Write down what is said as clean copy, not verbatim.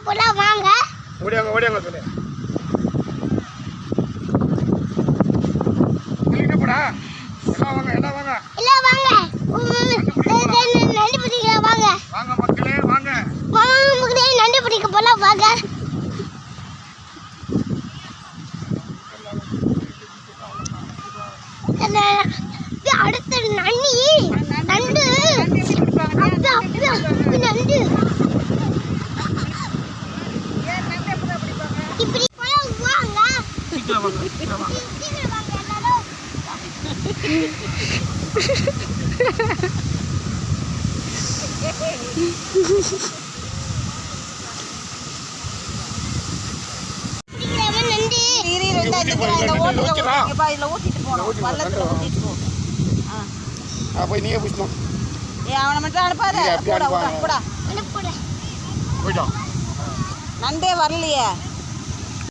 போலாம் வாங்க. ஓடியாங்க சொல்லு. கிளிக்க போடா. எல்லாம் வாங்க. இல்ல வாங்க. நண்டு பிடிக்க வாங்க. வாங்க மக்களே வாங்க. மக்களே நண்டு பிடிக்க போலாம் வாங்க. அடுத்த நண்டு இப்படி வாங்க. போய் நீயே பிடிச்சோம். அவனை மட்டும் அனுப்பாத. போயிட்டோம். நண்டே வரலையே.